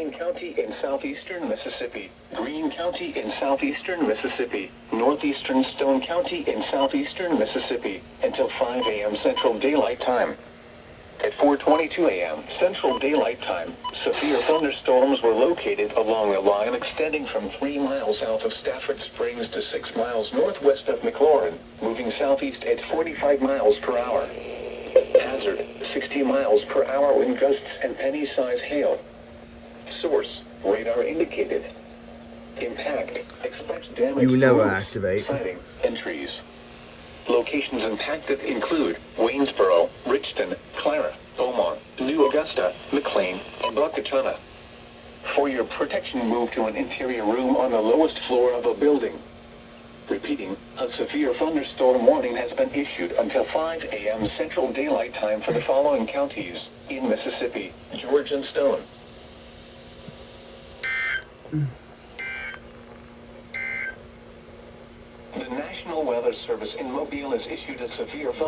Greene County in southeastern Mississippi, Greene County in southeastern Mississippi, northeastern Stone County in southeastern Mississippi, until 5 a.m. Central Daylight Time. At 4:22 a.m. Central Daylight Time, severe thunderstorms were located along a line extending from 3 miles south of Stafford Springs to 6 miles northwest of McLaurin, moving southeast at 45 miles per hour. Hazard, 60 miles per hour wind gusts and penny-size hail. Source, radar indicated. Impact, expect damage You will never to roofs, activate. siding, and trees. Locations impacted include Waynesboro, Richton, Clara, Beaumont, New Augusta, McLean, and Buckatona. For your protection, move to an interior room on the lowest floor of a building. Repeating, a severe thunderstorm warning has been issued until 5 a.m. Central Daylight Time for the following counties in Mississippi, George and Stone. The National Weather Service in Mobile has issued a severe thunder